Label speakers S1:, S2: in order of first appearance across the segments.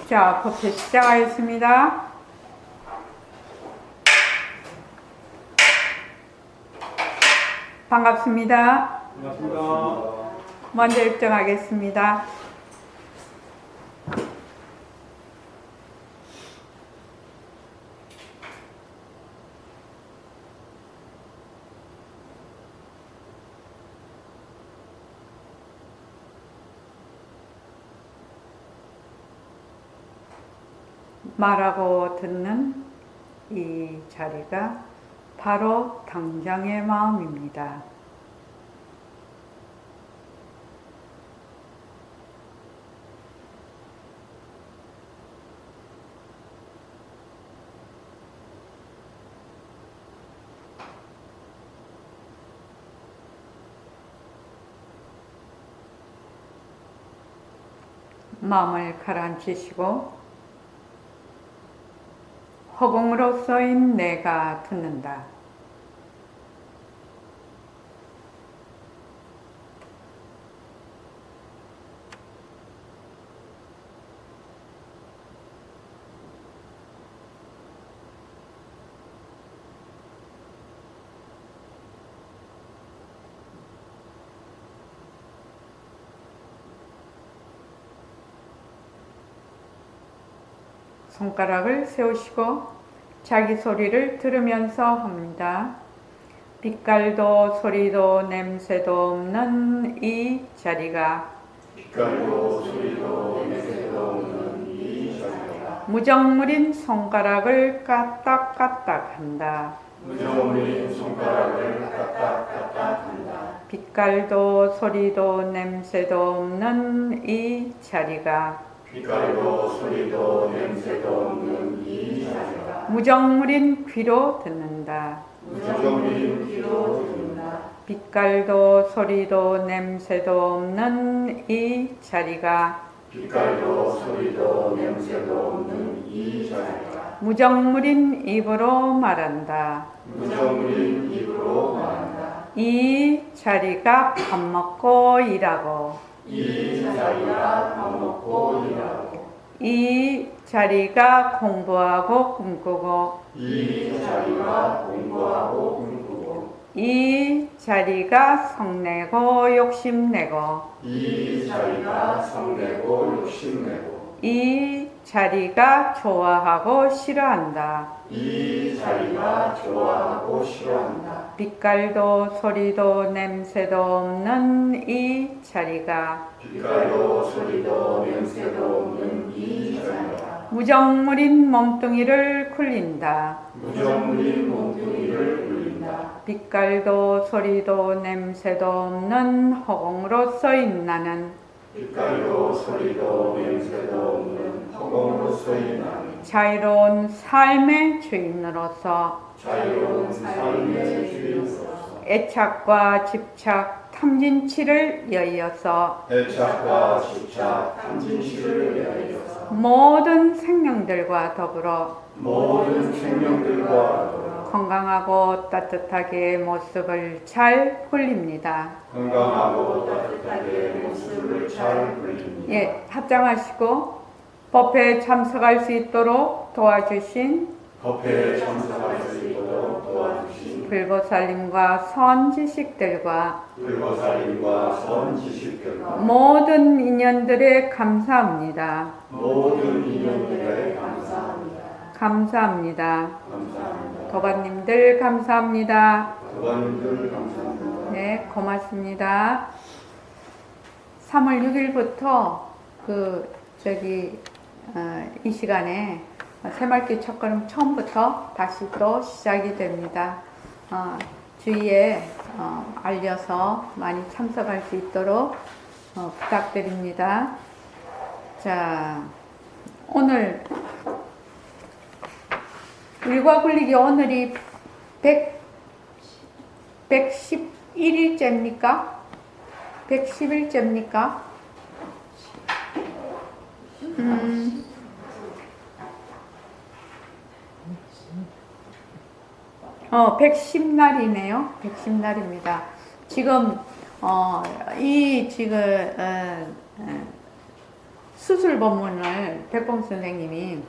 S1: 자, 법회 시작하겠습니다. 반갑습니다.
S2: 반갑습니다.
S1: 먼저 입장하겠습니다. 말하고 듣는 이 자리가 바로 당장의 마음입니다. 마음을 가라앉히시고 허공으로서인 내가 듣는다. 손가락을 세우시고 자기 소리를 들으면서 합니다. 빛깔도 소리도 냄새도 없는 이 자리가
S2: 빛깔도 소리도 냄새도 없는 이 자리가
S1: 무정물인 손가락을 까딱까딱 한다.
S2: 무정물인 손가락을 까딱까딱한다.
S1: 빛깔도 소리도 냄새도 없는 이 자리가
S2: 빛깔도 소리도 냄새도 없는 이 자리가
S1: 무정물인 귀로 듣는다.
S2: 무정물인 귀로 듣는다.
S1: 빛깔도 소리도 냄새도 없는 이 자리가
S2: 빛깔도 소리도 냄새도 없는 이 자리가
S1: 무정물인 입으로 말한다.
S2: 무정물인 입으로 말한다.
S1: 이 자리가 밥 먹고 일하고
S2: 이 자리가 밥 먹고 일하고
S1: 이 자리가 공부하고 꿈꾸고
S2: 이 자리가 공부하고 꿈꾸고
S1: 이 자리가 성내고 욕심내고
S2: 이 자리가 성내고 욕심내고
S1: 이 자리가 좋아하고 싫어한다.
S2: 이 자리가 좋아하고 싫어한다.
S1: 빛깔도 소리도 냄새도 없는 이 자리가
S2: 빛깔도 소리도 냄새도 없는 이 자리가
S1: 무정물인 몸뚱이를 굴린다.
S2: 무정물인 몸뚱이를 굴린다.
S1: 빛깔도 소리도 냄새도 없는 허공으로서인 나는
S2: 빛깔도 소리도 냄새도 없는 허공으로서의 나는
S1: 자유로운 삶의 주인으로서
S2: 자유로운 삶의 주인으로서
S1: 애착과 집착, 탐진치를 여의어서
S2: 애착과 집착, 탐진치를 위하여서
S1: 모든 생명들과 더불어
S2: 모든 생명들과 더불어
S1: 건강하고 따뜻하게 모습을 잘 굴립니다.
S2: 건강하고 따뜻하게 모습을 잘 굴립니다.
S1: 예, 합장하시고 법회에 참석할 수 있도록 도와주신
S2: 법회에 참석할 수 있도록 도와주신
S1: 불보살님과 선지식들과
S2: 불보살님과 선지식들과
S1: 모든 인연들에 감사합니다.
S2: 모든 인연들에 감사합니다.
S1: 감사합니다.
S2: 감사합니다.
S1: 도반님들 감사합니다.
S2: 도반님들 감사합니다.
S1: 네, 고맙습니다. 3월 6일부터 이 시간에 새말기 첫걸음 처음부터 다시 또 시작이 됩니다. 주위에 알려서 많이 참석할 수 있도록 부탁드립니다. 자, 오늘 일과 굴리기 오늘이 111일째입니까? 111일째입니까? 110날이네요. 110날입니다. 지금 수술 법문을 백봉 선생님이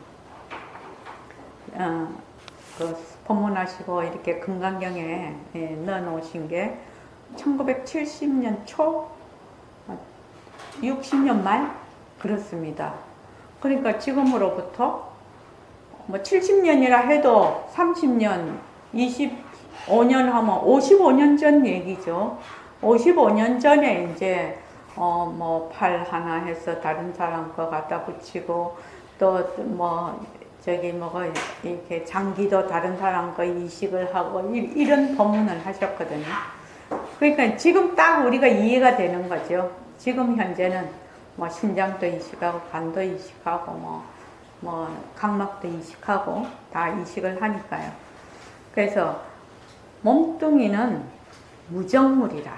S1: 그 법문하시고 이렇게 금강경에 넣어놓으신 게 1970년 초, 60년 말 그렇습니다. 그러니까 지금으로부터 뭐 70년이라 해도 30년, 25년 하면 55년 전 얘기죠. 55년 전에 이제 뭐 팔 하나 해서 다른 사람 거 갖다 붙이고 또 뭐 저기 뭐가 이렇게 장기도 다른 사람 거 이식을 하고 이런 법문을 하셨거든요. 그러니까 지금 딱 우리가 이해가 되는 거죠. 지금 현재는 뭐 신장도 이식하고 간도 이식하고 뭐 각막도 이식하고 다 이식을 하니까요. 그래서 몸뚱이는 무정물이라.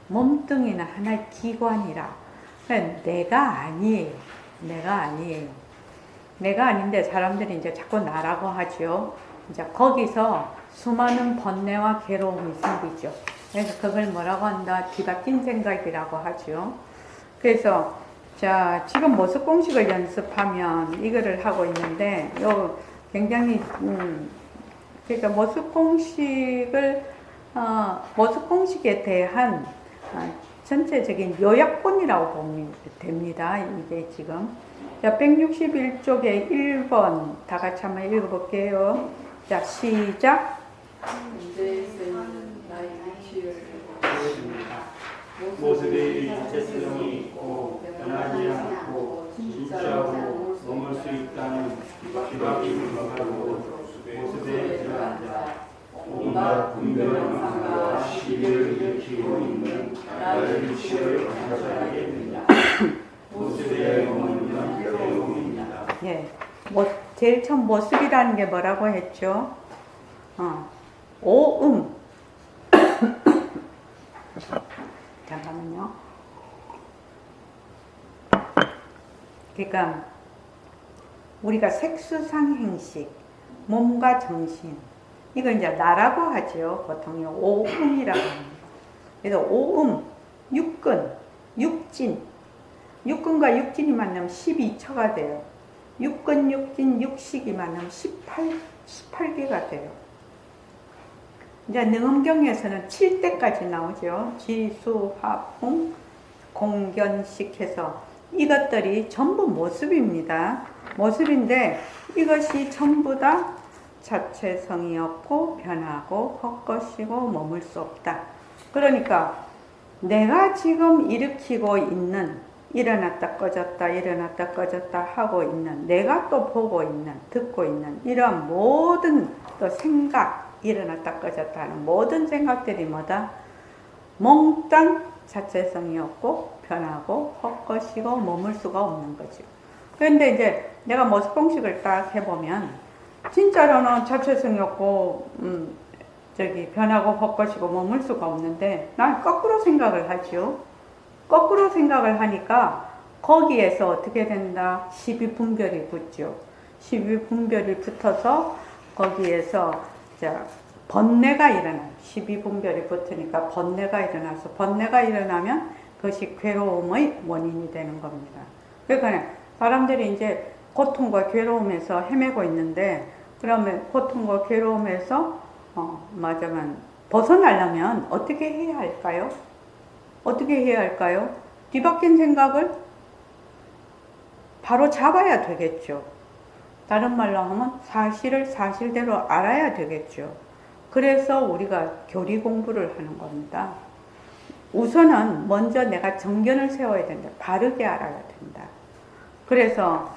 S1: 몸뚱이는 하나의 기관이라. 내가 아니에요. 내가 아니에요. 내가 아닌데 사람들이 이제 자꾸 나라고 하죠. 이제 거기서 수많은 번뇌와 괴로움이 생기죠. 그래서 그걸 뭐라고 한다? 뒤바뀐 생각이라고 하죠. 그래서 자, 지금 모습 공식을 연습하면 이거를 하고 있는데 요 굉장히 그러니까 모습 공식을 모습 공식에 대한 전체적인 요약본이라고 보면 됩니다. 이게 지금 자, 161쪽에 1번 다 같이 한번 읽어볼게요. 자, 시작.
S2: 모습의 일체성이 있고 변하지 않고 진짜로 머물 수 있다는 뒤바뀐 생각으로 모습에 들어간다. 온갖 분별망상과 시비를 일으키고 있는 나의 위치를 관찰하게 된다. 모습에 머무는 괴로움입니다.
S1: 예, 제일 처음 모습이라는 게 뭐라고 했죠? 오음. 잠깐만요. 그러니까 우리가 색수상행식, 몸과 정신, 이걸 이제 나라고 하죠. 보통요. 오음이라고 합니다. 그래서 오음, 육근, 육진, 육근과 육진이 만나면 12처가 돼요. 육근, 육진, 육식이 만나면 18개가 돼요. 이제 능엄경에서는 7대까지 나오죠. 지수, 화풍, 공견식 해서 이것들이 전부 모습입니다. 모습인데 이것이 전부 다 자체성이 없고 변하고 헛것이고 머물 수 없다. 그러니까 내가 지금 일으키고 있는 일어났다 꺼졌다 일어났다 꺼졌다 하고 있는 내가 또 보고 있는 듣고 있는 이러한 모든 또 생각 일어났다 꺼졌다 하는 모든 생각들이 뭐다? 몽땅 자체성이 없고 변하고 헛것이고 머물 수가 없는 거죠. 그런데 이제 내가 모습 공식을 딱 해보면 진짜로는 자체성이 없고 변하고 헛것이고 머물 수가 없는데 난 거꾸로 생각을 하죠. 거꾸로 생각을 하니까 거기에서 어떻게 된다? 12분별이 붙죠. 12분별이 붙어서 거기에서 번뇌가 일어나요. 12분별이 붙으니까 번뇌가 일어나서 번뇌가 일어나면 그것이 괴로움의 원인이 되는 겁니다. 그러니까 사람들이 이제 고통과 괴로움에서 헤매고 있는데 그러면 고통과 괴로움에서 맞으면 벗어나려면 어떻게 해야 할까요? 어떻게 해야 할까요? 뒤바뀐 생각을 바로 잡아야 되겠죠. 다른 말로 하면 사실을 사실대로 알아야 되겠죠. 그래서 우리가 교리 공부를 하는 겁니다. 우선은 먼저 내가 정견을 세워야 된다. 바르게 알아야 된다. 그래서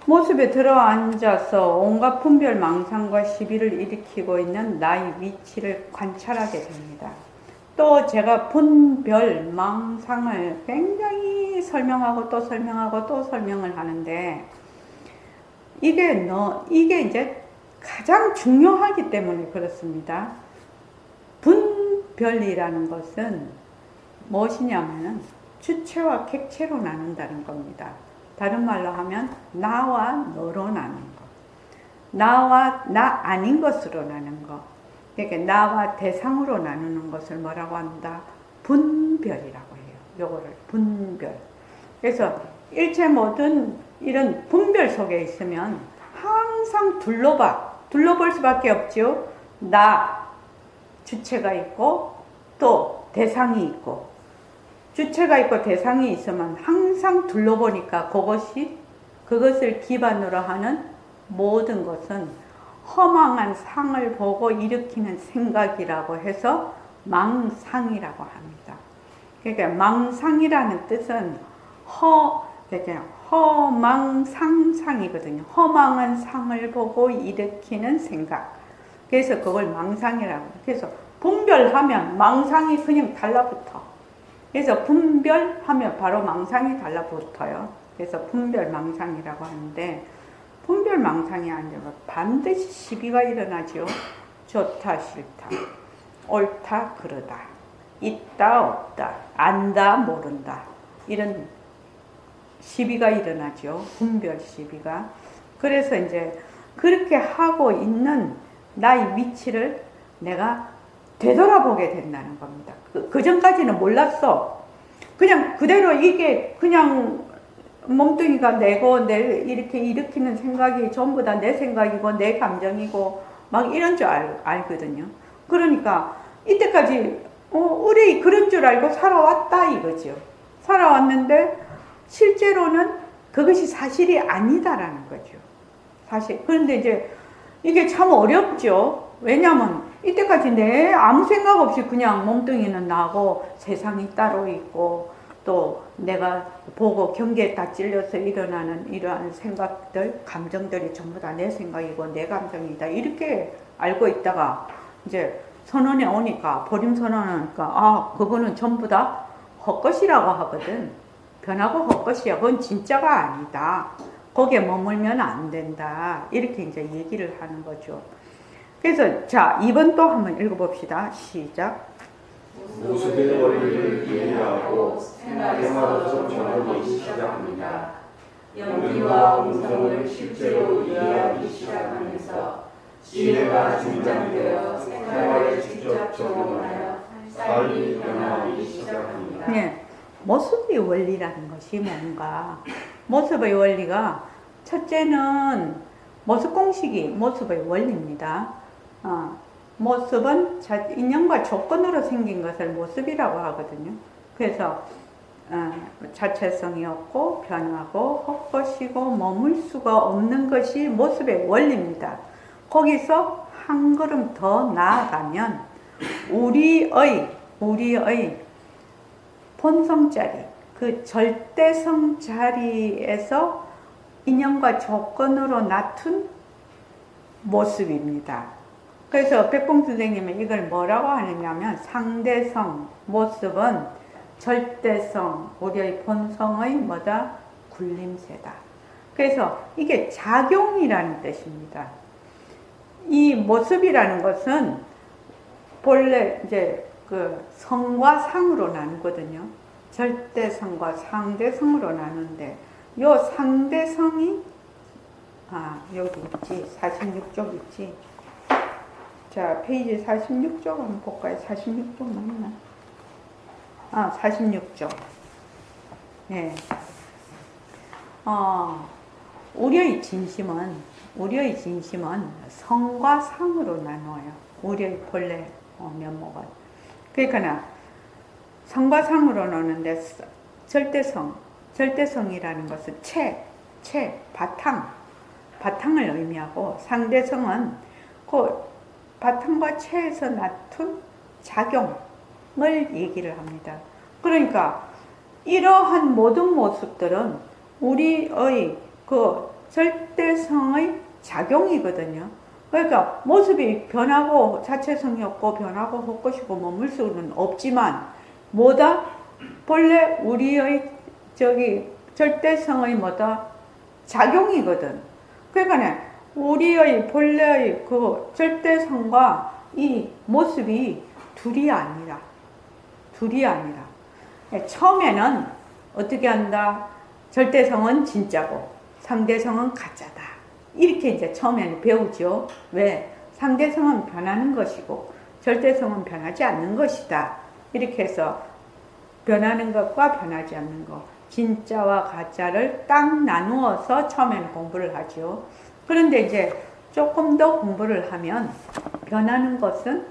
S1: 모습에 들어앉아서 온갖 분별 망상과 시비를 일으키고 있는 나의 위치를 관찰하게 됩니다. 또 제가 분별 망상을 굉장히 설명하고 또 설명하고 또 설명을 하는데 이게 이제 가장 중요하기 때문에 그렇습니다. 분별이라는 것은 무엇이냐면은 주체와 객체로 나눈다는 겁니다. 다른 말로 하면 나와 너로 나눈 것. 나와 나 아닌 것으로 나눈 것. 그러니까 나와 대상으로 나누는 것을 뭐라고 한다? 분별이라고 해요. 요거를 분별. 그래서 일체 모든 이런 분별 속에 있으면 항상 둘러볼 수밖에 없죠. 나, 주체가 있고 또 대상이 있고, 주체가 있고 대상이 있으면 항상 둘러보니까 그것을 기반으로 하는 모든 것은 허망한 상을 보고 일으키는 생각이라고 해서 망상이라고 합니다. 그러니까 망상이라는 뜻은 허망상상이거든요. 허망한 상을 보고 일으키는 생각. 그래서 그걸 망상이라고 해요. 그래서 분별하면 망상이 그냥 달라붙어. 그래서 분별하면 바로 망상이 달라붙어요. 그래서 분별망상이라고 하는데, 분별망상이 아니라 반드시 시비가 일어나죠. 좋다 싫다, 옳다 그르다, 있다 없다, 안다 모른다, 이런 시비가 일어나죠. 분별 시비가. 그래서 이제 그렇게 하고 있는 나의 위치를 내가 되돌아보게 된다는 겁니다. 그 전까지는 몰랐어. 그냥 그대로 이게 그냥 몸뚱이가 내고 이렇게 일으키는 생각이 전부 다 내 생각이고 내 감정이고 막 이런 줄 알거든요. 그러니까 이때까지 우리 그런 줄 알고 살아왔다 이거죠. 살아왔는데 실제로는 그것이 사실이 아니다라는 거죠. 사실. 그런데 이제 이게 참 어렵죠. 왜냐면 이때까지 내 아무 생각 없이 그냥 몸뚱이는 나고 세상이 따로 있고 또 내가 보고 경계에 다 찔려서 일어나는 이러한 생각들, 감정들이 전부 다 내 생각이고 내 감정이다. 이렇게 알고 있다가 이제 선언에 오니까, 버림 선언에 오니까, 그거는 전부 다 헛것이라고 하거든. 변하고 헛것이야. 그건 진짜가 아니다. 거기에 머물면 안 된다. 이렇게 이제 얘기를 하는 거죠. 그래서 자, 2번 또 한번 읽어봅시다. 시작.
S2: 모습의 원리를 이해하고 생활로서 전하기 시작합니다. 연기와 음성을 실제로 이해하기 시작하면서 지혜가 증장되어 생활에 직접 적용하여 삶이 변화하기 시작합니다.
S1: 네, 모습의 원리라는 것이 뭔가? 모습의 원리가 첫째는 모습 공식이 모습의 원리입니다. 모습은 인연과 조건으로 생긴 것을 모습이라고 하거든요. 그래서 자체성이 없고 변하고 헛것이고 머물 수가 없는 것이 모습의 원리입니다. 거기서 한 걸음 더 나아가면 우리의 본성 자리, 그 절대성 자리에서 인연과 조건으로 나툰 모습입니다. 그래서 백봉 선생님은 이걸 뭐라고 하느냐면, 상대성 모습은 절대성, 우리의 본성의 굴림새다. 그래서 이게 작용이라는 뜻입니다. 이 모습이라는 것은 본래 이제 그 성과 상으로 나누거든요. 절대성과 상대성으로 나누는데, 요 상대성이 여기 있지. 46쪽 있지. 자, 페이지 46쪽 한번 볼까요? 46쪽 맞나? 46쪽. 네. 우리의 진심은 성과 상으로 나누어요. 우리의 본래 면목은. 그러니까 성과 상으로 나누는데, 절대성이라는 것은 바탕을 의미하고, 상대성은 그 바탕과 체에서 나툰 작용을 얘기를 합니다. 그러니까 이러한 모든 모습들은 우리의 그 절대성의 작용이거든요. 그러니까 모습이 변하고 자체성이 없고 변하고 헛것이고 머물 수는 없지만 본래 우리의 절대성의 작용이거든. 그러니까 우리의 본래의 그 절대성과 이 모습이 둘이 아니라 처음에는 어떻게 한다? 절대성은 진짜고 상대성은 가짜다. 이렇게 이제 처음에는 배우죠. 왜? 상대성은 변하는 것이고 절대성은 변하지 않는 것이다. 이렇게 해서 변하는 것과 변하지 않는 것, 진짜와 가짜를 딱 나누어서 처음에는 공부를 하죠. 그런데 이제 조금 더 공부를 하면 변하는 것은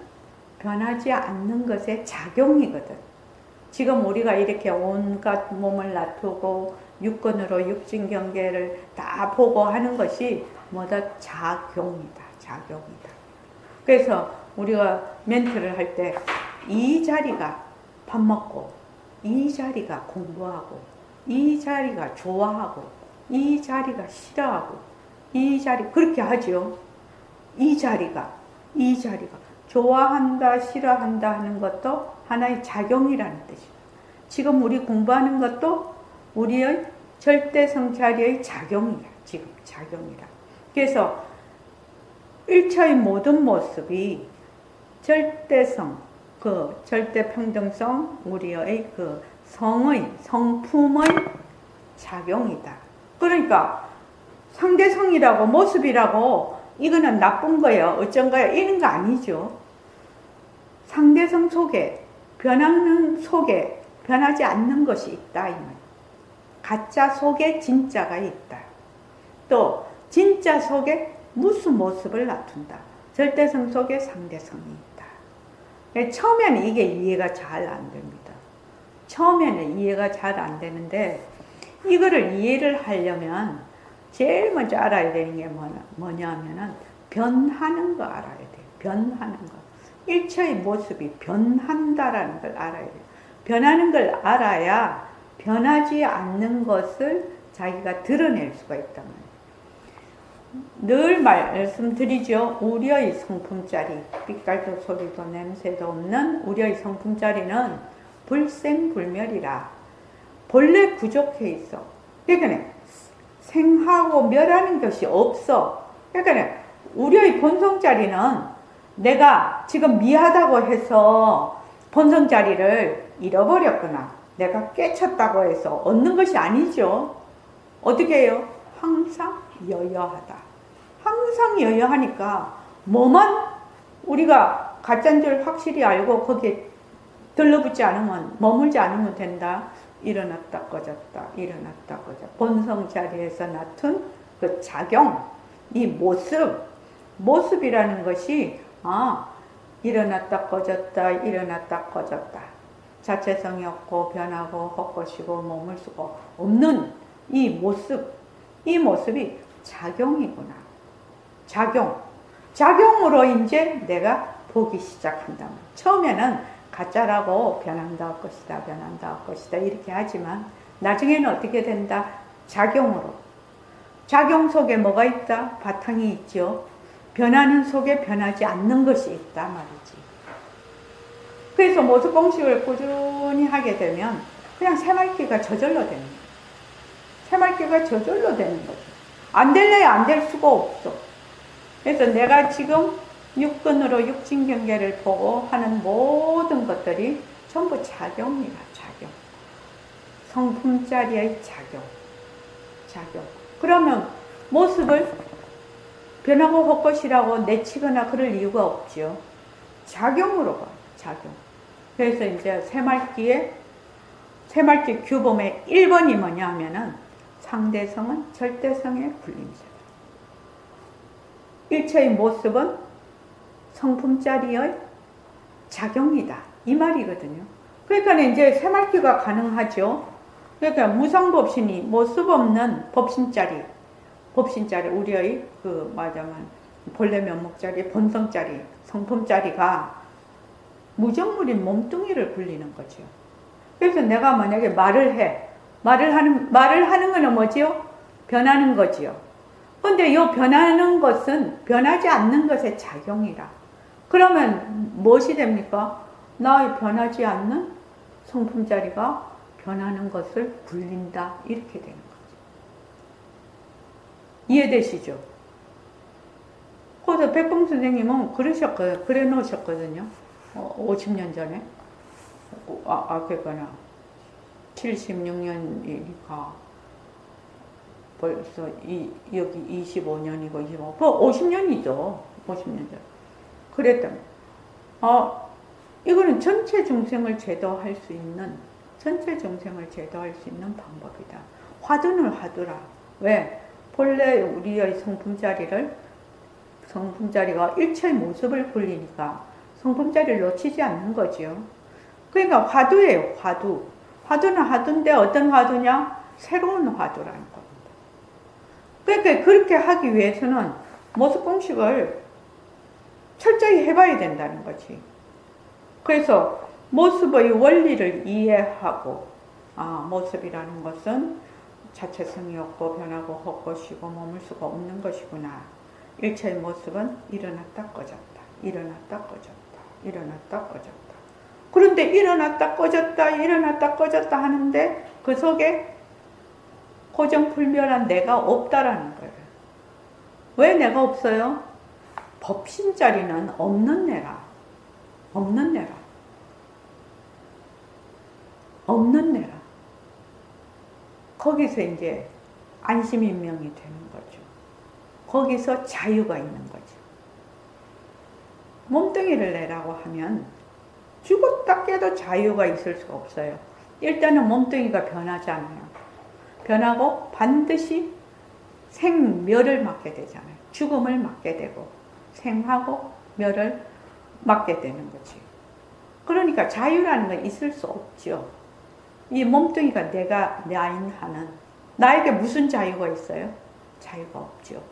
S1: 변하지 않는 것의 작용이거든. 지금 우리가 이렇게 온갖 몸을 놔두고 육근으로 육진경계를 다 보고 하는 것이 뭐다? 작용이다. 작용이다. 그래서 우리가 멘트를 할 때 이 자리가 밥 먹고, 이 자리가 공부하고, 이 자리가 좋아하고, 이 자리가 싫어하고, 이 자리 그렇게 하죠. 이 자리가 좋아한다, 싫어한다 하는 것도 하나의 작용이라는 뜻이에요. 지금 우리 공부하는 것도 우리의 절대성 자리의 작용이야. 지금 작용이라. 그래서 일처의 모든 모습이 절대성, 그 절대평등성, 우리의 그 성품의 작용이다. 그러니까 상대성이라고 모습이라고 이거는 나쁜 거예요, 어쩐 거예요, 이런 거 아니죠. 상대성 속에, 변하는 속에 변하지 않는 것이 있다, 이 말. 가짜 속에 진짜가 있다. 또 진짜 속에 무슨 모습을 나둔다. 절대성 속에 상대성이 있다. 처음에는 이게 이해가 잘 안 됩니다. 처음에는 이해가 잘 안 되는데 이거를 이해를 하려면 제일 먼저 알아야 되는 게 뭐냐 하면은 변하는 거 알아야 돼요. 변하는 거. 일체의 모습이 변한다라는 걸 알아야 돼요. 변하는 걸 알아야 변하지 않는 것을 자기가 드러낼 수가 있단 말이에요. 늘 말씀드리죠. 우리의 성품짜리, 빛깔도 소리도 냄새도 없는 우리의 성품짜리는 불생불멸이라 본래 구족해 있어. 그러니까 생하고 멸하는 것이 없어. 그러니까 우리의 본성짜리는 내가 지금 미하다고 해서 본성짜리를 잃어버렸거나 내가 깨쳤다고 해서 얻는 것이 아니죠. 어떻게 해요? 항상 여여하다. 항상 여여하니까 뭐만 우리가 가짜인 줄 확실히 알고 거기에 들러붙지 않으면, 머물지 않으면 된다. 일어났다 꺼졌다, 일어났다 꺼졌다. 본성 자리에서 나툰 그 작용, 이 모습이라는 것이 일어났다 꺼졌다, 일어났다 꺼졌다. 자체성이 없고 변하고 헛것이고 머물 수가 없는 이 모습이 작용이구나. 작용으로 이제 내가 보기 시작한다. 처음에는 가짜라고 변한다 할 것이다, 변한다 할 것이다 이렇게 하지만 나중에는 어떻게 된다? 작용으로. 작용 속에 뭐가 있다? 바탕이 있죠. 변하는 속에 변하지 않는 것이 있다 말이지. 그래서 모습 공식을 꾸준히 하게 되면 그냥 새말기가 저절로 되는 거예요. 새말기가 저절로 되는 거죠. 안 될래야 안 될 수가 없어. 그래서 내가 지금 육근으로 육진경계를 보고 하는 모든 것들이 전부 작용이라, 작용. 성품짜리의 작용. 그러면 모습을 변하고 헛것이라고 내치거나 그럴 이유가 없죠. 작용으로 봐, 작용. 그래서 이제 새말기 규범의 1번이 뭐냐 하면은 상대성은 절대성의 군림체다. 일체의 모습은 성품짜리의 작용이다. 이 말이거든요. 그러니까 이제 새말기가 가능하죠. 그러니까 무상법신이 모습 없는 법신짜리, 우리의 말하자면 본래 면목짜리, 본성짜리, 성품짜리가 무정물인 몸뚱이를 굴리는 거죠. 그래서 내가 만약에 말을 하는 거는 뭐지요? 변하는 거지요. 근데 이 변하는 것은 변하지 않는 것의 작용이라. 그러면 무엇이 됩니까? 나의 변하지 않는 성품짜리가 변하는 것을 굴린다. 이렇게 되는 거죠. 이해되시죠? 그래서 백봉 선생님은 그래 놓으셨거든요. 50년 전에. 그거나 76년이니까 벌써 여기 25년이고 25, 50년이죠. 50년 전. 그랬다면 이거는 전체 중생을 제도할 수 있는 전체 정생을 제도할 수 있는 방법이다. 화두는 화두라. 왜? 본래 우리의 성품자리가 일체의 모습을 굴리니까 성품자리를 놓치지 않는 거죠. 그러니까 화두예요, 화두. 화두는 화두인데 어떤 화두냐? 새로운 화두라는 겁니다. 그러니까 그렇게 하기 위해서는 모습 공식을 철저히 해봐야 된다는 거지. 그래서 모습의 원리를 이해하고, 모습이라는 것은 자체성이 없고 변하고 헛고 쉬고 머물 수가 없는 것이구나. 일체의 모습은 일어났다 꺼졌다, 일어났다 꺼졌다, 일어났다 꺼졌다. 그런데 일어났다 꺼졌다 하는데 그 속에 고정불변한 내가 없다라는 거예요. 왜 내가 없어요? 법신자리는 없는 내라. 없는 내라. 없는 내라. 거기서 이제 안심인명이 되는 거죠. 거기서 자유가 있는 거죠. 몸뚱이를 내라고 하면 죽었다 깨도 자유가 있을 수가 없어요. 일단은 몸뚱이가 변하잖아요. 변하고 반드시 생멸을 맞게 되잖아요. 죽음을 맞게 되고 생하고 멸을 맞게 되는 거지. 그러니까 자유라는 건 있을 수 없죠. 이 몸뚱이가 내가 나인 하는 나에게 무슨 자유가 있어요? 자유가 없죠.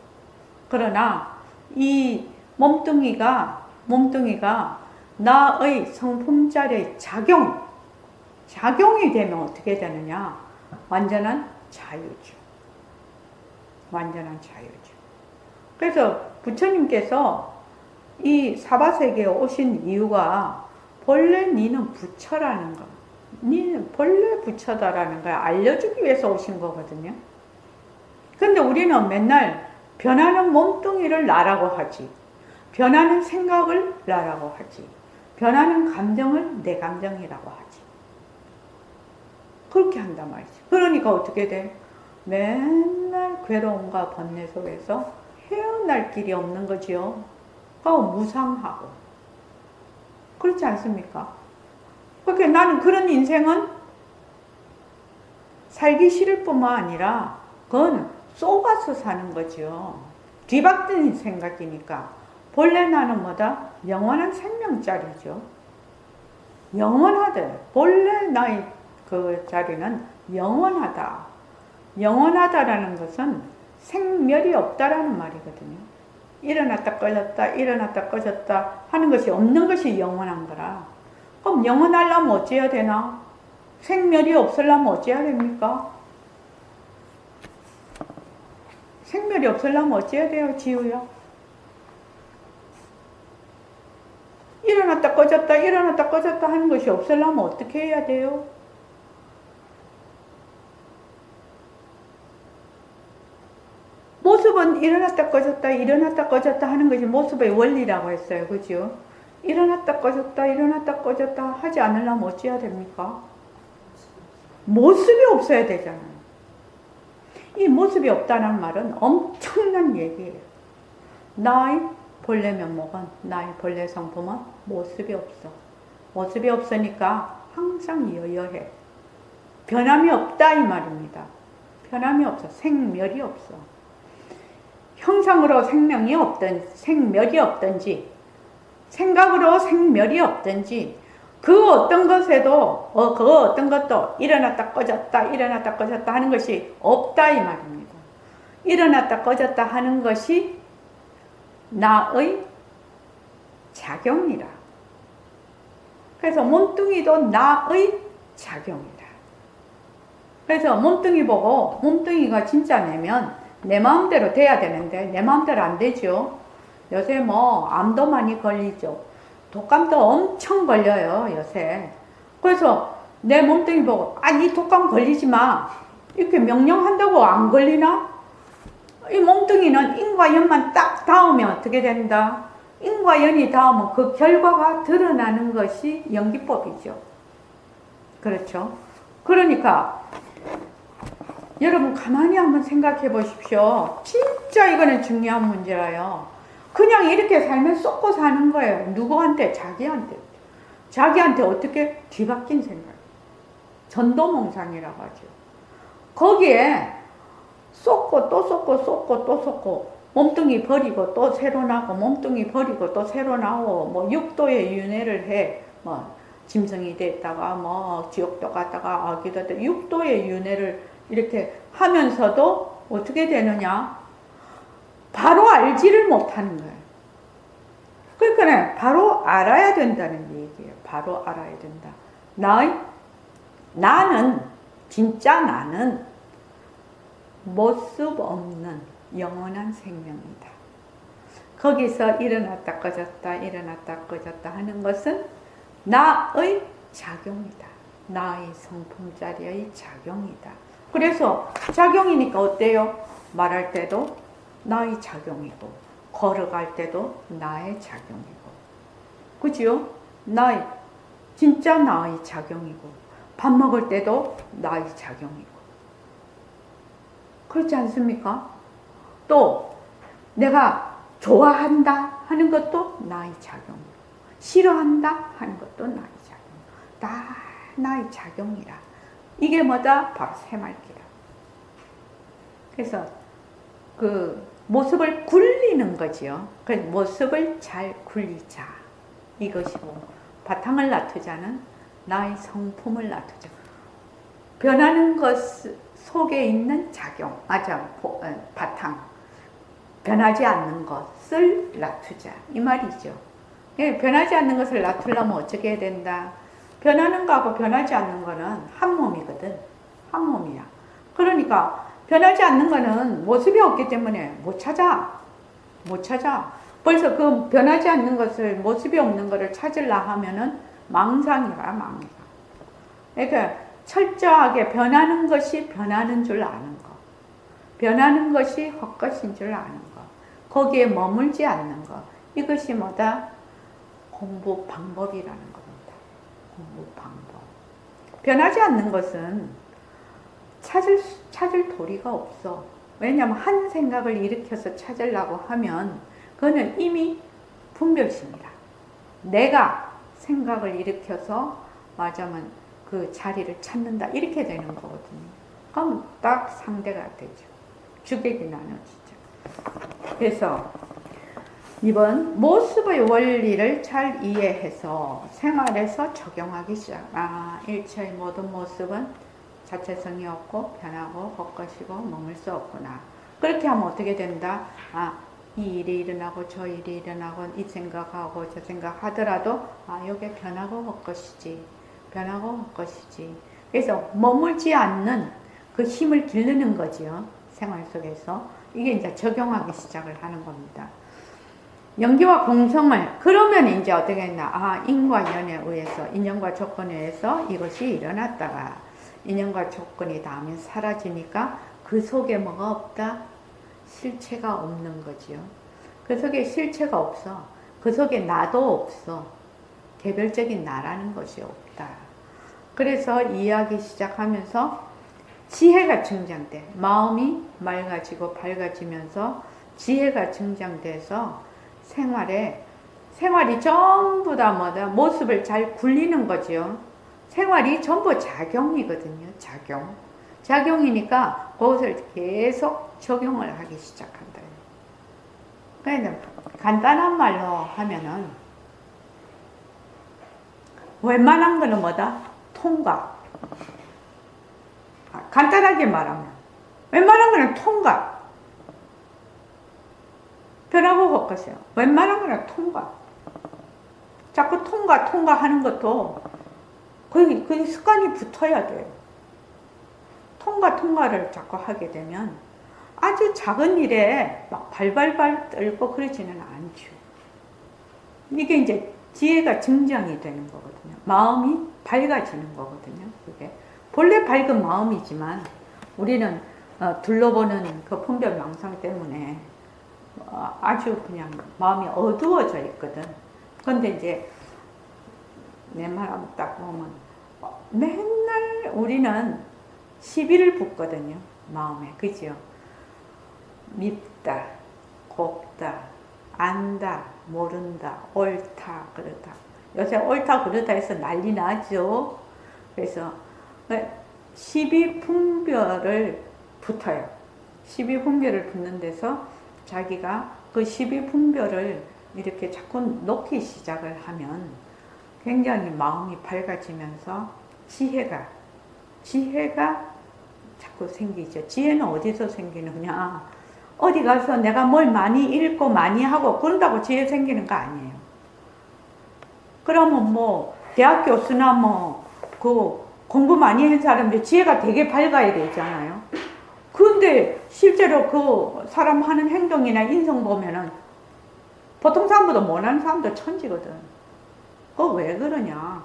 S1: 그러나 이 몸뚱이가 나의 성품자리의 작용이 되면 어떻게 되느냐? 완전한 자유죠. 완전한 자유죠. 그래서 부처님께서 이 사바세계에 오신 이유가 본래 니는 부처라는 거, 니는 본래 부처다라는 걸 알려주기 위해서 오신 거거든요. 근데 우리는 맨날 변하는 몸뚱이를 나라고 하지, 변하는 생각을 나라고 하지, 변하는 감정을 내 감정이라고 하지. 그렇게 한단 말이지. 그러니까 어떻게 돼? 맨날 괴로움과 번뇌 속에서 헤어날 길이 없는 거지요. 무상하고. 그렇지 않습니까? 그렇게 나는 그런 인생은 살기 싫을 뿐만 아니라 그건 쏘가서 사는 거지요. 뒤바뀐 생각이니까. 본래 나는 뭐다? 영원한 생명자리죠. 영원하대. 본래 나의 그 자리는 영원하다. 영원하다라는 것은 생멸이 없다라는 말이거든요. 일어났다 꺼졌다 하는 것이 없는 것이 영원한 거라. 그럼 영원하려면 어찌해야 되나? 생멸이 없으려면 어찌해야 됩니까? 생멸이 없으려면 어찌해야 돼요, 지우야? 일어났다 꺼졌다 하는 것이 없으려면 어떻게 해야 돼요? 모습은 일어났다 꺼졌다 하는 것이 모습의 원리라고 했어요. 그죠? 일어났다 꺼졌다 하지 않으려면 어찌해야 됩니까? 모습이 없어야 되잖아요. 이 모습이 없다는 말은 엄청난 얘기예요. 나의 본래 면목은, 나의 본래 성품은 모습이 없어. 모습이 없으니까 항상 여여해. 변함이 없다 이 말입니다. 변함이 없어. 생멸이 없어. 형상으로 생멸이 없든지 생각으로 생멸이 없든지 그 어떤 것도 일어났다 꺼졌다 하는 것이 없다 이 말입니다. 일어났다 꺼졌다 하는 것이 나의 작용이라. 그래서 몸뚱이도 나의 작용이라. 그래서 몸뚱이 보고 몸뚱이가 진짜 내 마음대로 돼야 되는데 내 마음대로 안 되죠. 요새 암도 많이 걸리죠. 독감도 엄청 걸려요, 요새. 그래서 내 몸뚱이 보고 이 독감 걸리지 마 이렇게 명령한다고 안 걸리나? 이 몸뚱이는 인과 연만 딱 닿으면 어떻게 된다? 인과 연이 닿으면 그 결과가 드러나는 것이 연기법이죠. 그렇죠? 그러니까 여러분 가만히 한번 생각해 보십시오. 진짜 이거는 중요한 문제라요. 그냥 이렇게 살면 쏟고 사는 거예요. 누구한테? 자기한테. 자기한테 어떻게? 뒤바뀐 생각. 전도몽상이라고 하죠. 거기에 쏟고 또 쏟고 쏟고 또 쏟고 몸뚱이 버리고 또 새로 나고 몸뚱이 버리고 또 새로 나오고 뭐 6도의 윤회를 해. 뭐 짐승이 됐다가 뭐 지옥도 갔다가 아기도 됐다가 6도의 윤회를 이렇게 하면서도 어떻게 되느냐? 바로 알지를 못하는 거예요. 그러니까 바로 알아야 된다는 얘기예요. 바로 알아야 된다. 나는 진짜 나는 모습 없는 영원한 생명이다. 거기서 일어났다 꺼졌다 일어났다 꺼졌다 하는 것은 나의 작용이다. 나의 성품자리의 작용이다. 그래서 작용이니까 어때요? 말할 때도 나의 작용이고 걸어갈 때도 나의 작용이고 그죠? 진짜 나의 작용이고 밥 먹을 때도 나의 작용이고 그렇지 않습니까? 또 내가 좋아한다 하는 것도 나의 작용이고 싫어한다 하는 것도 나의 작용. 다 나의 작용이라. 이게 뭐다? 바로 새말기라. 그래서 그 모습을 굴리는 거지요. 그 모습을 잘 굴리자. 이것이고 바탕을 놔두자는 나의 성품을 놔두자. 변하는 것 속에 있는 작용, 바탕. 변하지 않는 것을 놔두자. 이 말이죠. 변하지 않는 것을 놔두려면 어떻게 해야 된다? 변하는 거하고 변하지 않는 거는 한 몸이거든. 한 몸이야. 그러니까 변하지 않는 거는 모습이 없기 때문에 못 찾아. 벌써 그 변하지 않는 것을, 모습이 없는 것을 찾으려 하면은 망상이라, 망상. 그러니까 철저하게 변하는 것이 변하는 줄 아는 거. 변하는 것이 헛것인 줄 아는 거. 거기에 머물지 않는 거. 이것이 뭐다? 공부 방법이라는 겁니다. 공부 방법. 변하지 않는 것은 찾을 도리가 없어. 왜냐하면 한 생각을 일으켜서 찾으려고 하면 그거는 이미 분별심이다. 내가 생각을 일으켜서 맞으면 그 자리를 찾는다. 이렇게 되는 거거든요. 그럼 딱 상대가 되죠. 주객이 나눠지죠. 그래서 이번 모습의 원리를 잘 이해해서 생활에서 적용하기 시작. 일체의 모든 모습은 자체성이 없고 변하고 헛것이고 머물 수 없구나. 그렇게 하면 어떻게 된다? 이 일이 일어나고 저 일이 일어나고 이 생각하고 저 생각하더라도 이게 변하고 헛것이지. 변하고 헛것이지. 그래서 머물지 않는 그 힘을 기르는 거지요. 생활 속에서. 이게 이제 적용하기 시작을 하는 겁니다. 연기와 공성을, 그러면 이제 어떻게 했나? 인과 연에 의해서, 인연과 조건에 의해서 이것이 일어났다가, 인연과 조건이 닿으면 사라지니까 그 속에 뭐가 없다? 실체가 없는 거지요. 그 속에 실체가 없어. 그 속에 나도 없어. 개별적인 나라는 것이 없다. 그래서 이해하기 시작하면서 지혜가 증장돼. 마음이 맑아지고 밝아지면서 지혜가 증장돼서 생활이 전부 다 뭐다? 모습을 잘 굴리는 거죠. 생활이 전부 작용이거든요. 작용이니까 그것을 계속 적용을 하기 시작한다. 그러니까 간단한 말로 하면은 웬만한 거는 뭐다? 통과. 간단하게 말하면 웬만한 거는 통과. 변하고 헛것이요. 웬만한 거는 통과. 자꾸 통과 하는 것도 그게 습관이 붙어야 돼요. 통과를 자꾸 하게 되면 아주 작은 일에 막 발발발 떨고 그러지는 않죠. 이게 이제 지혜가 증장이 되는 거거든요. 마음이 밝아지는 거거든요. 그게 본래 밝은 마음이지만 우리는 둘러보는 그 분별망상 때문에 아주 그냥 마음이 어두워져 있거든. 그런데 이제 내 말 한번 딱 보면 맨날 우리는 시비를 붙거든요. 마음에. 그죠? 밉다, 곱다, 안다, 모른다, 옳다, 그러다. 요새 옳다, 그러다 해서 난리 나죠. 그래서 12분별을 붙어요. 12분별을 붙는 데서 자기가 그 12분별을 이렇게 자꾸 놓기 시작을 하면 굉장히 마음이 밝아지면서 지혜가 자꾸 생기죠. 지혜는 어디서 생기느냐? 어디 가서 내가 뭘 많이 읽고 많이 하고 그런다고 지혜 생기는 거 아니에요. 그러면 뭐 대학 교수나 뭐 그 공부 많이 한 사람들 지혜가 되게 밝아야 되잖아요. 그런데 실제로 그 사람 하는 행동이나 인성 보면은 보통 사람보다 못하는 사람도 천지거든. 그거 왜 그러냐?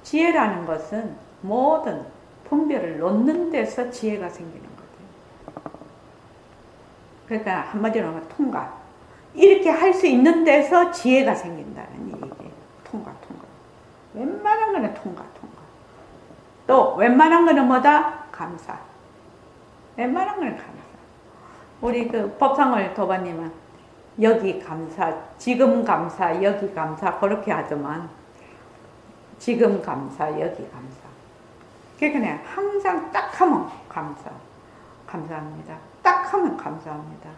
S1: 지혜라는 것은 모든 분별을 놓는 데서 지혜가 생기는 거죠. 그러니까 한마디로 하면 통과. 이렇게 할 수 있는 데서 지혜가 생긴다는 얘기예요. 통과. 웬만한 거는 통과. 또 웬만한 거는 뭐다? 감사. 웬만한 거는 감사. 우리 그 법상을 도반님은 여기 감사, 지금 감사, 여기 감사 그렇게 하지만 지금 감사, 여기 감사. 그러니까 항상 딱 하면 감사합니다. 딱 하면 감사합니다.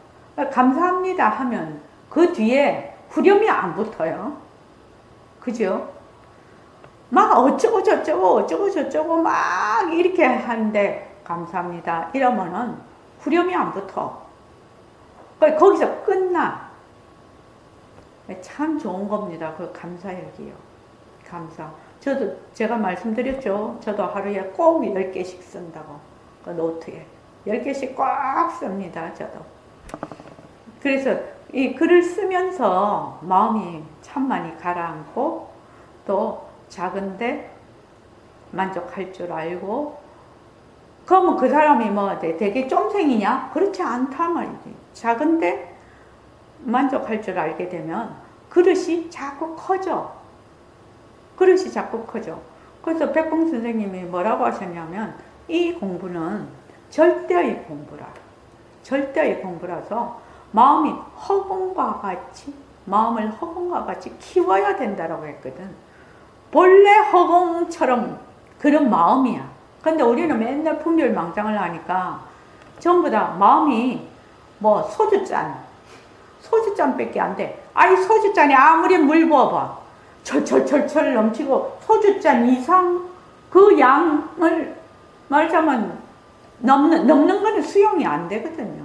S1: 감사합니다 하면 그 뒤에 후렴이 안 붙어요. 그죠? 막 어쩌고 저쩌고 막 이렇게 하는데 감사합니다 이러면은 후렴이 안 붙어. 거기서 끝나. 참 좋은 겁니다. 그 감사역이요. 감사. 제가 말씀드렸죠. 저도 하루에 꼭 10개씩 쓴다고. 그 노트에. 10개씩 꽉 씁니다. 저도. 그래서 이 글을 쓰면서 마음이 참 많이 가라앉고 또 작은데 만족할 줄 알고 그러면 그 사람이 뭐 되게 쫌생이냐? 그렇지 않단 말이지. 작은데 만족할 줄 알게 되면 그릇이 자꾸 커져. 그래서 백봉 선생님이 뭐라고 하셨냐면 이 공부는 절대의 공부라서 마음을 허공과 같이 키워야 된다라고 했거든. 본래 허공처럼 그런 마음이야. 근데 우리는 맨날 분별망상을 하니까 전부 다 마음이 뭐 소주잔밖에 안 돼. 아이 소주잔에 아무리 물 부어봐. 철철철철 넘치고 소주잔 이상 그 양을 말하자면 넘는 거는 수용이 안 되거든요.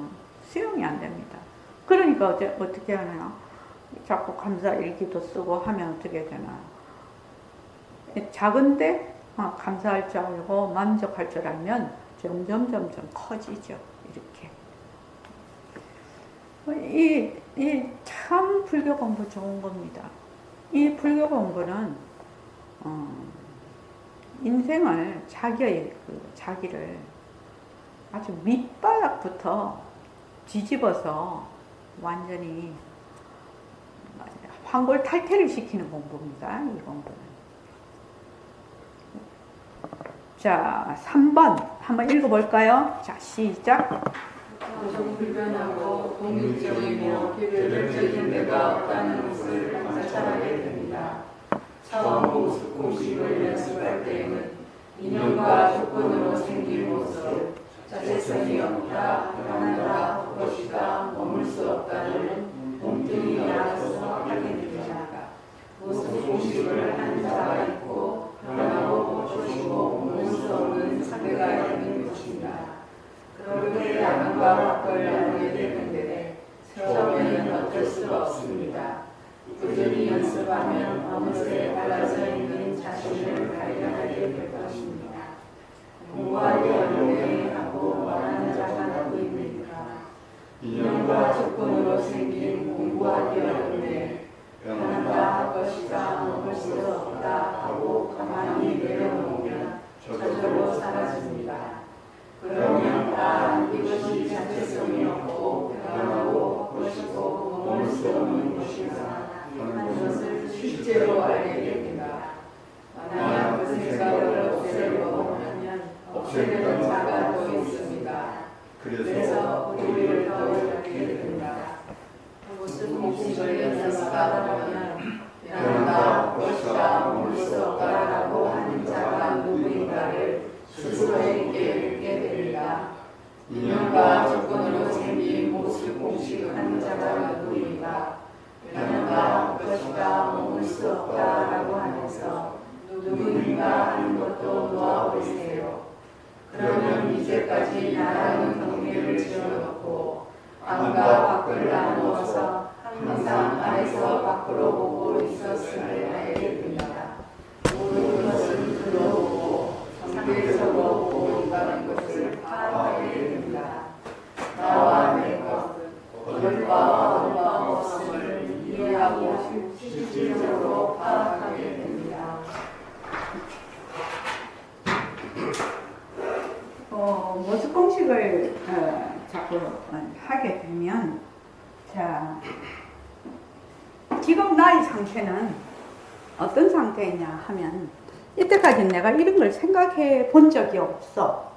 S1: 수용이 안 됩니다. 그러니까 어떻게 하나? 자꾸 감사일기도 쓰고 하면 어떻게 되나? 작은데 감사할 줄 알고 만족할 줄 알면 점점 커지죠. 이렇게. 이 참 불교 공부 좋은 겁니다. 이 불교 공부는 인생을 자기를 아주 밑바닥부터 뒤집어서 완전히 환골탈태를 시키는 공부입니다. 이 공부는. 자, 3번 한번 읽어볼까요? 자, 시작.
S2: 불변하고 독립적이며 개별적인 데가 없다는 것을 관찰하게 됩니다. 처음 공식을 연습할 때에는 인연과 조건으로 생긴 모습, 자체성이 없다, 변한다, 것이다, 머물 수 없다는 본등이 알아서 하게 됩니다. 모습 공식을 한 자가 있고 변하고 고치고 머물 수 없는 상대가 있는 것입니다. 그렇게 양과 밖을 나누게 되는데 처음에는 어쩔 수가 없습니다. 꾸준히 연습하면 어느새 달라져 있는 자신을 발견하게 될 것입니다. 공부하기 어렵게 하고 원하는 자가 누구입니까? 인연과 조건으로 생긴 공부하기 어렵네. 변한다 할 것이다 먹을 수 없다 하고 가만히 내려놓으면 저절로 사라집니다. 그러면 이것이 자체성이 없고 변하고 것이고 머물 수 없는 것이다 하는 것을 실제로 알게 됩니다. 만약 그 생각을 없애려고 하면 없애려는 자가 더 있습니다. 그래서 우리를 떠올리게 됩니다. 무슨 공식을 연습하다 보면 변한다 것이다 머물 수 없다라고 하는 자 때까지 나라는 경계를 지어놓고 안과 밖을 나누어서 항상 안에서 밖으로 보고 있었음을 알게 됩니다. 모든 것은 들어오고 상대적으로 보고 있다는 것을 파악하게 됩니다. 나와 내 것, 거짓과 거짓과 없음을 이해하고 실질적으로 파악하게 됩니다.
S1: 모습 공식을 자꾸 하게 되면, 자, 지금 나의 상태는 어떤 상태이냐 하면, 이때까지 내가 이런 걸 생각해 본 적이 없어.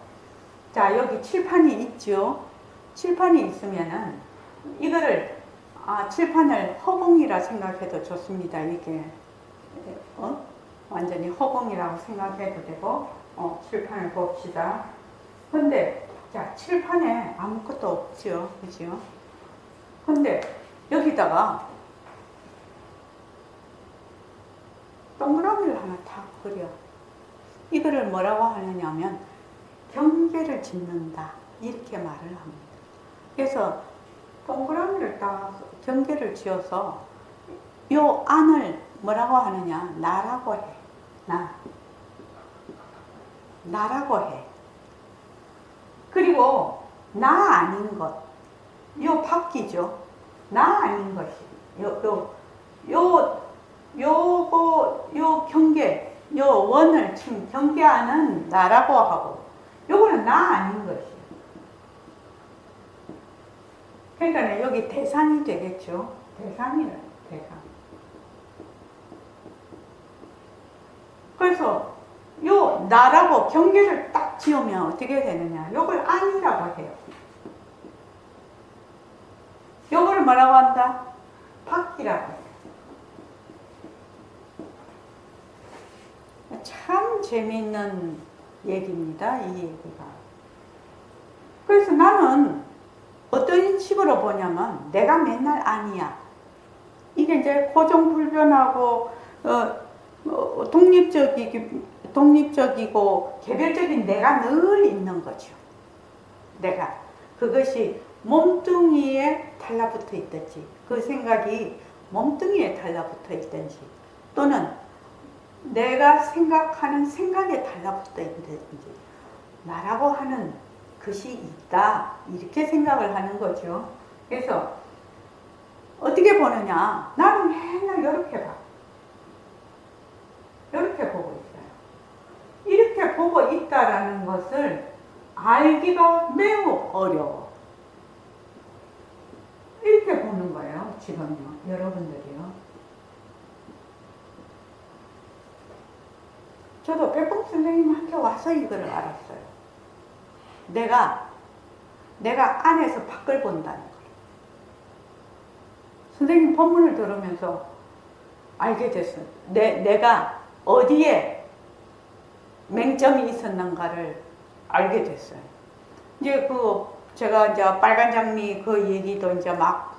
S1: 자, 여기 칠판이 있죠. 칠판이 있으면은 이거를 칠판을 허공이라 생각해도 좋습니다. 이게 완전히 허공이라고 생각해도 되고, 칠판을 봅시다. 근데 자, 칠판에 아무것도 없죠, 그죠? 근데 여기다가 동그라미를 하나 탁 그려. 이거를 뭐라고 하느냐면 경계를 짓는다, 이렇게 말을 합니다. 그래서 동그라미를 딱 경계를 지어서 요 안을 뭐라고 하느냐, 나라고 해. 나라고 해. 그리고 나 아닌 것, 요 밖이죠. 나 아닌 것이 요 경계, 요 원을 친 경계하는 나라고 하고, 요거는 나 아닌 것이. 그러니까 여기 대상이 되겠죠. 대상. 그래서 요 나라고 경계를 딱 지으면 어떻게 되느냐, 요걸 아니라고 해요. 요거를 뭐라고 한다? 밖이라고 해요. 참 재미있는 얘기입니다, 이 얘기가. 그래서 나는 어떤 식으로 보냐면, 내가 맨날 아니야. 이게 이제 고정불변하고 독립적이고 개별적인 내가 늘 있는 거죠. 내가. 그것이 몸뚱이에 달라붙어 있든지, 그 생각이 몸뚱이에 달라붙어 있든지, 또는 내가 생각하는 생각에 달라붙어 있든지, 나라고 하는 것이 있다, 이렇게 생각을 하는 거죠. 그래서 어떻게 보느냐, 나는 맨날 이렇게 봐. 이렇게 보고 있어요. 이렇게 보고 있다라는 것을 알기가 매우 어려워. 이렇게 보는 거예요, 지금요, 여러분들이요. 저도 백봉 선생님한테 와서 이걸 알았어요. 내가 안에서 밖을 본다는 거예요. 선생님 법문을 들으면서 알게 됐어요. 내가 어디에 맹점이 있었는가를 알게 됐어요. 이제 제가 이제 빨간 장미 그 얘기도 이제 막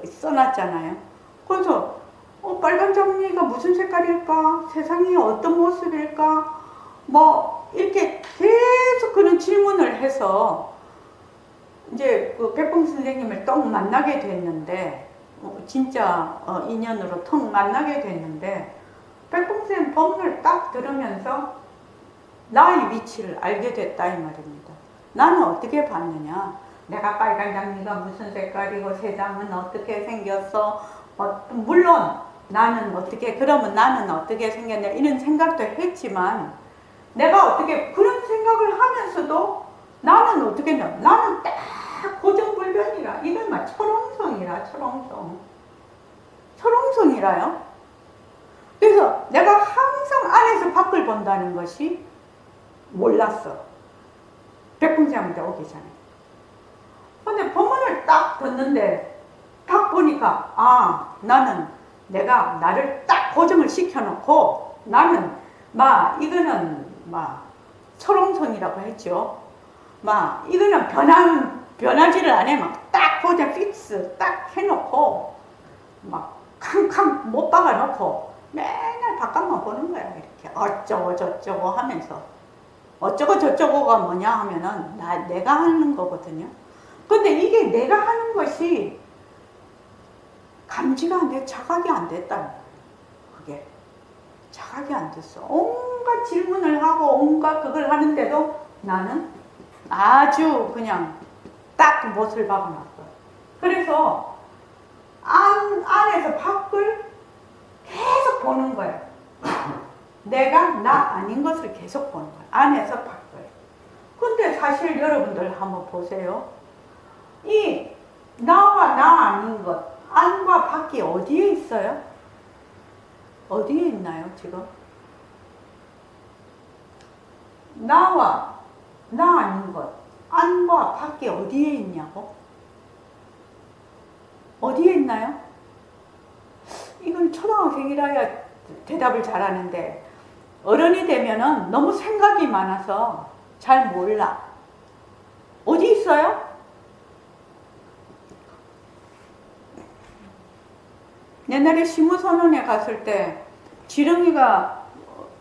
S1: 써놨잖아요. 그래서 빨간 장미가 무슨 색깔일까? 세상이 어떤 모습일까? 뭐 이렇게 계속 그런 질문을 해서 이제 백봉 선생님을 또 만나게 됐는데, 진짜 인연으로 턱 만나게 됐는데, 백봉 선생님 법문을 딱 들으면서 나의 위치를 알게 됐다, 이 말입니다. 나는 어떻게 봤느냐, 내가 빨간 장미가 무슨 색깔이고 세상은 어떻게 생겼어, 물론 나는 그러면 나는 어떻게 생겼냐, 이런 생각도 했지만, 내가 어떻게 그런 생각을 하면서도 나는 어떻게 했냐, 나는 딱 고정불변이라, 이건 막 철옹성이라, 철옹성이라요. 그래서 내가 항상 안에서 밖을 본다는 것이 몰랐어, 백봉장한테 오기 전에. 근데 법문을 딱 듣는데 딱 보니까 나는 내가 나를 딱 고정을 시켜놓고, 나는 이거는 철옹성이라고 했죠. 이거는 변하지를 않아. 딱 고정 픽스 딱 해놓고 캉캉 못 박아놓고 맨날 바깥만 보는 거야. 이렇게 어쩌고 저쩌고 하면서. 어쩌고 저쩌고가 뭐냐 하면은 내가 하는 거거든요. 근데 이게 내가 하는 것이 감지가 안 돼, 자각이 안 됐다는 거예요. 그게 자각이 안 됐어. 온갖 질문을 하고 온갖 그걸 하는데도 나는 아주 그냥 딱 못을 박아놨어요. 그래서 안에서 밖을 계속 보는 거예요. 내가 나 아닌 것을 계속 보는 거예요. 안에서 밖을. 근데 사실 여러분들 한번 보세요. 이 나와 나 아닌 것, 안과 밖이 어디에 있어요? 어디에 있나요, 지금? 나와 나 아닌 것, 안과 밖이 어디에 있냐고? 어디에 있나요? 이건 초등학생이라야 대답을 잘하는데 어른이 되면은 너무 생각이 많아서 잘 몰라. 어디 있어요? 옛날에 시무선언에 갔을 때 지렁이가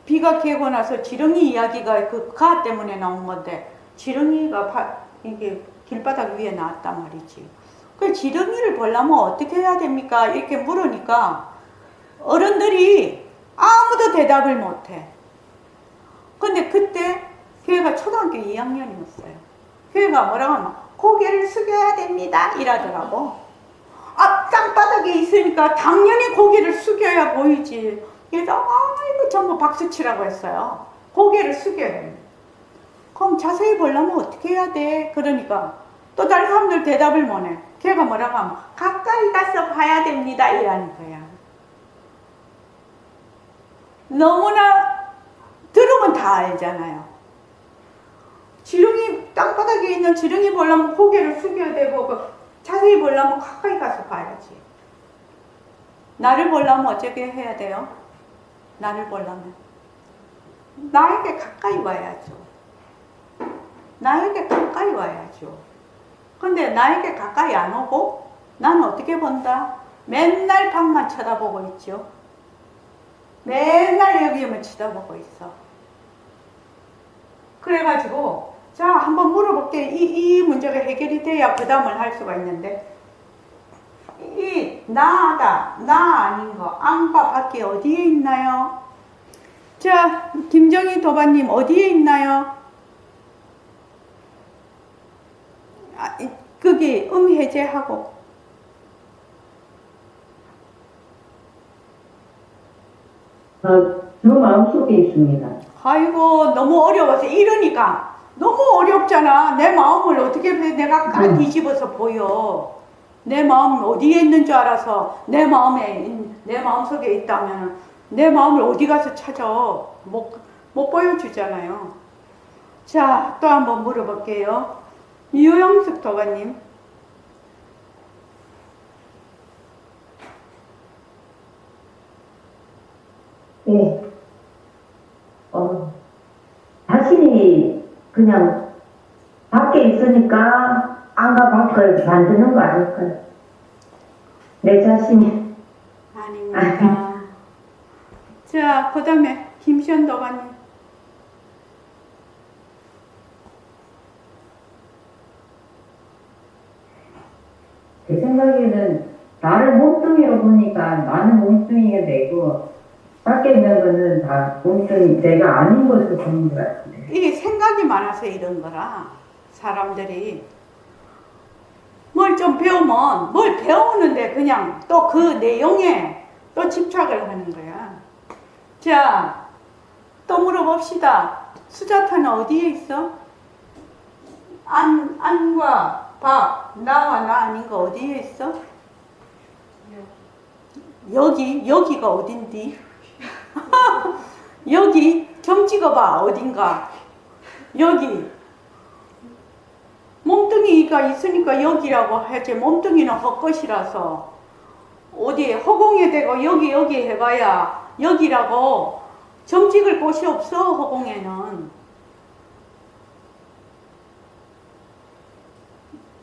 S1: 비가 개고 나서 지렁이 이야기가 그 가 때문에 나온 건데 지렁이가 이게 길바닥 위에 나왔단 말이지. 그 지렁이를 보려면 어떻게 해야 됩니까? 이렇게 물으니까 어른들이 아무도 대답을 못해. 근데 그때 걔가 초등학교 2학년이었어요. 걔가 뭐라고 하면 고개를 숙여야 됩니다 이러더라고. 땅바닥에 있으니까 당연히 고개를 숙여야 보이지. 그래서 아이고 전부 박수치라고 했어요. 고개를 숙여야 됩니다. 그럼 자세히 보려면 어떻게 해야 돼? 그러니까 또 다른 사람들 대답을 못해. 걔가 뭐라고 하면 가까이 가서 봐야 됩니다 이라는 거야. 너무나 들으면 다 알잖아요. 지렁이 땅바닥에 있는 지렁이 보려면 고개를 숙여야 되고 자세히 보려면 가까이 가서 봐야지. 나를 보려면 어떻게 해야 돼요? 나를 보려면 나에게 가까이 와야죠. 나에게 가까이 와야죠. 근데 나에게 가까이 안 오고 나는 어떻게 본다? 맨날 밖만 쳐다보고 있죠. 맨날 여기만 쳐다보고 있어. 그래가지고 자 한번 물어볼게. 이 문제가 해결이 돼야 그 다음을 할 수가 있는데 이 나다 나 아닌 거 안과 밖에 어디에 있나요? 자 김정희 도반님 어디에 있나요? 거기 해제하고
S3: 저 마음속에 있습니다.
S1: 아이고 너무 어려워서 이러니까 너무 어렵잖아. 내 마음을 어떻게 내가 뒤집어서 보여. 내 마음 어디에 있는 줄 알아서 내 마음속에 있다면 내 마음을 어디 가서 찾아. 못 보여주잖아요. 자, 또 한번 물어볼게요. 유영숙 도가님.
S3: 네. 자신이 그냥 밖에 있으니까 안과 밖을 만드는 거 아닐까요? 내 자신이.
S1: 아닙니다. 자, 그 다음에 김시현 도가님.
S3: 제 생각에는 나를 몸뚱이로 보니까 나는 몸뚱이가 되고 밖에 있는 거는 다 몸뚱이 내가 아닌 것을 보는 것 같은데.
S1: 이게 생각이 많아서 이런 거라 사람들이 뭘 좀 배우면 뭘 배우는데 그냥 또 그 내용에 또 집착을 하는 거야. 자, 또 물어봅시다. 수자타는 어디에 있어? 안과 밖, 나와 나 아닌 거 어디에 있어? 여기가 어딘디? 여기 점 찍어봐. 어딘가 여기 몸뚱이가 있으니까 여기라고 하지. 몸뚱이는 헛것이라서 어디 허공에 대고 여기 해봐야 여기라고 점 찍을 곳이 없어. 허공에는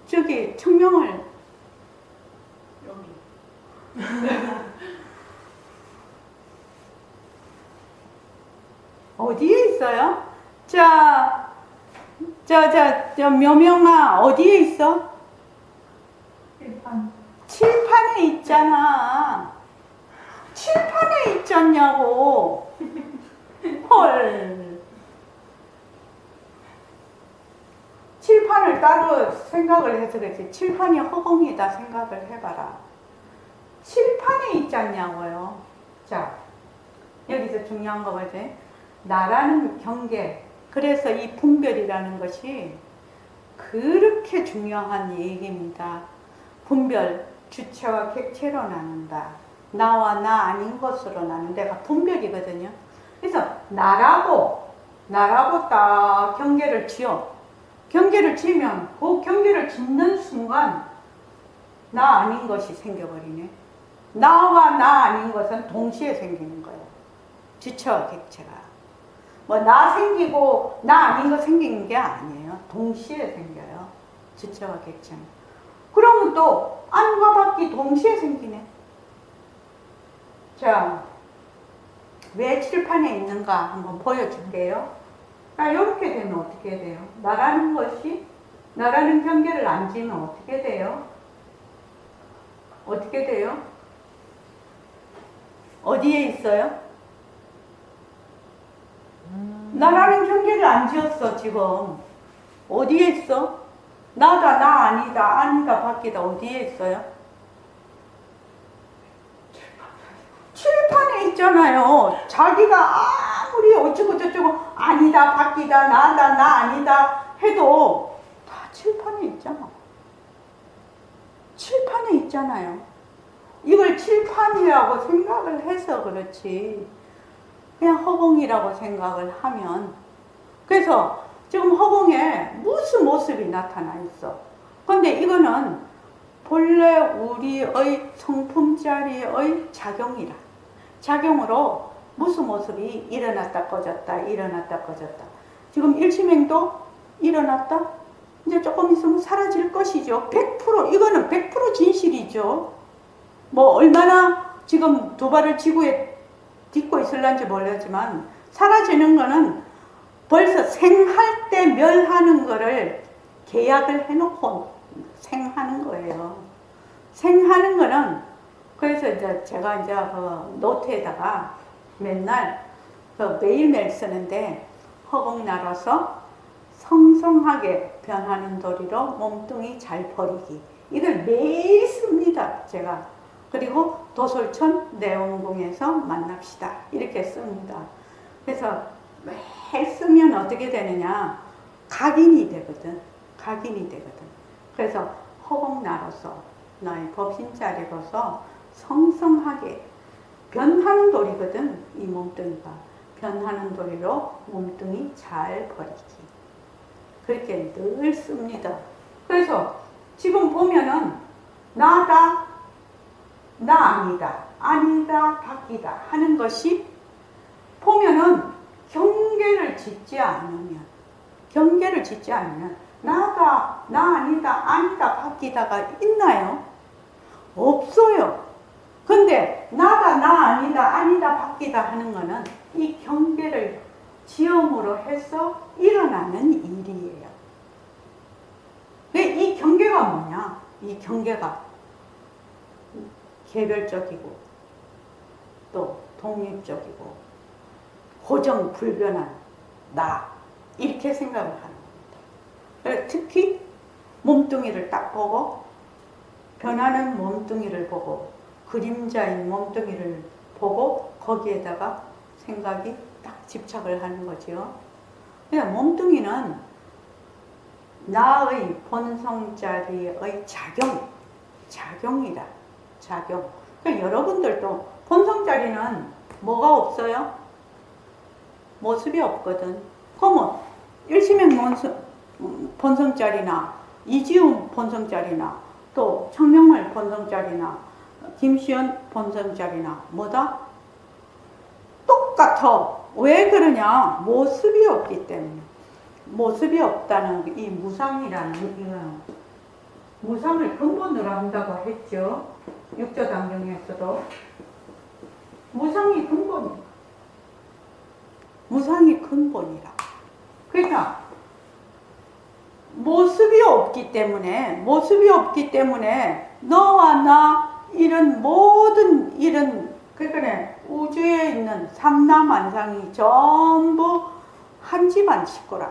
S1: 저기 청명을 여기 어디에 있어요? 자, 묘명아, 어디에 있어?
S3: 칠판.
S1: 칠판에 있잖아. 칠판에 있잖냐고. 헐. 칠판을 따로 생각을 해서 그렇지. 칠판이 허공이다 생각을 해봐라. 칠판에 있잖냐고요. 자, 여기서 중요한 거 뭐지? 나라는 경계. 그래서 이 분별이라는 것이 그렇게 중요한 얘기입니다. 분별, 주체와 객체로 나눈다. 나와 나 아닌 것으로 나눈 데가 분별이거든요. 그래서 나라고 딱 경계를 지어. 경계를 지으면 그 경계를 짓는 순간 나 아닌 것이 생겨버리네. 나와 나 아닌 것은 동시에 생기는 거예요. 주체와 객체가. 뭐 나 생기고 나 아닌 거 생기는 게 아니에요. 동시에 생겨요. 주체와 객체는. 그러면 또 안과 밖이 동시에 생기네. 자, 왜 칠판에 있는가 한번 보여줄게요. 이렇게 되면 어떻게 돼요? 나라는 것이, 나라는 경계를 안 지면 어떻게 돼요? 어떻게 돼요? 어디에 있어요? 나라는 경계를 안 지었어, 지금. 어디에 있어? 나다, 나 아니다, 아니다, 밖이다. 어디에 있어요? 칠판에 있잖아요. 자기가 아무리 어쩌고 저쩌고 아니다, 밖이다, 나다, 나 아니다 해도 다 칠판에 있잖아. 칠판에 있잖아요. 이걸 칠판이라고 생각을 해서 그렇지. 그냥 허공이라고 생각을 하면. 그래서 지금 허공에 무슨 모습이 나타나 있어. 근데 이거는 본래 우리의 성품자리의 작용이라. 작용으로 무슨 모습이 일어났다 꺼졌다 일어났다 꺼졌다. 지금 일치맹도 일어났다 이제 조금 있으면 사라질 것이죠. 100% 이거는 100% 진실이죠. 뭐 얼마나 지금 두 발을 지구에 딛고 있을런지 모르지만 사라지는 거는 벌써 생할 때 멸하는 거를 계약을 해놓고 생하는 거예요. 생하는 거는 그래서 이제 제가 이제 그 노트에다가 맨날 매일매일 쓰는데 허공나라서 성성하게 변하는 도리로 몸뚱이 잘 버리기. 이걸 매일 씁니다, 제가. 그리고 도솔천 내원궁에서 만납시다. 이렇게 씁니다. 그래서 매일 쓰면 어떻게 되느냐. 각인이 되거든. 각인이 되거든. 그래서 허공나로서 너의 법신자리로서 성성하게 변하는 도리거든. 이 몸뚱이가. 변하는 도리로 몸뚱이 잘 버리기. 그렇게 늘 씁니다. 그래서 지금 보면은 나다, 나 아니다, 아니다, 밖이다 하는 것이 보면은 경계를 짓지 않으면 나다, 나 아니다, 아니다, 밖이다가 있나요? 없어요. 근데 나다, 나 아니다, 아니다, 밖이다 하는 거는 이 경계를 지음으로 해서 일어나는 일이에요. 이 경계가 뭐냐? 이 경계가 개별적이고 또 독립적이고 고정 불변한 나 이렇게 생각을 하는 겁니다. 특히 몸뚱이를 딱 보고 변하는 몸뚱이를 보고 그림자인 몸뚱이를 보고 거기에다가 생각이 딱 집착을 하는 거죠. 그냥 몸뚱이는 나의 본성자리의 작용이다. 작용. 그러니까 여러분들도 본성자리는 뭐가 없어요? 모습이 없거든. 그러면 일심행 본성자리나 이지훈 본성자리나 또 청명월 본성자리나 김시연 본성자리나 뭐다? 똑같아. 왜 그러냐? 모습이 없기 때문에. 모습이 없다는 이 무상이라는 이거는 무상을 근본으로 한다고 했죠. 육조당경에서도 무상이 근본이다. 무상이 근본이라. 그러니까 모습이 없기 때문에 너와 나 이런 모든 이런 그러니까 우주에 있는 삼라만상이 전부 한 집안 식구라,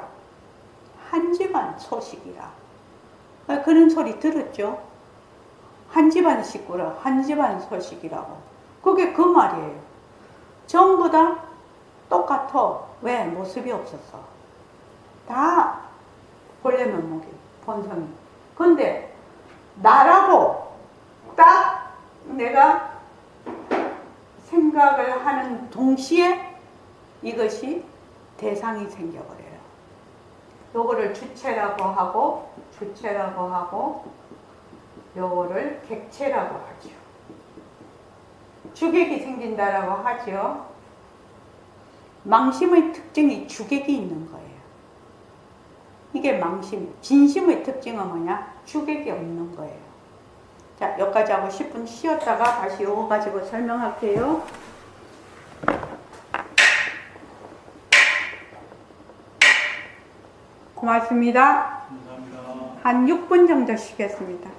S1: 한 집안 소식이라. 그런 소리 들었죠? 한 집안 식구라, 한 집안 소식이라고. 그게 그 말이에요. 전부 다 똑같아. 왜? 모습이 없었어. 다 본래 면목이, 본성이. 근데 나라고 딱 내가 생각을 하는 동시에 이것이 대상이 생겨버려요. 요거를 주체라고 하고 요거를 객체라고 하죠. 주객이 생긴다라고 하죠. 망심의 특징이 주객이 있는 거예요. 이게 망심, 진심의 특징은 뭐냐? 주객이 없는 거예요. 자, 여기까지 하고 10분 쉬었다가 다시 요거 가지고 설명할게요. 고맙습니다.
S2: 감사합니다.
S1: 한 6분 정도 쉬겠습니다.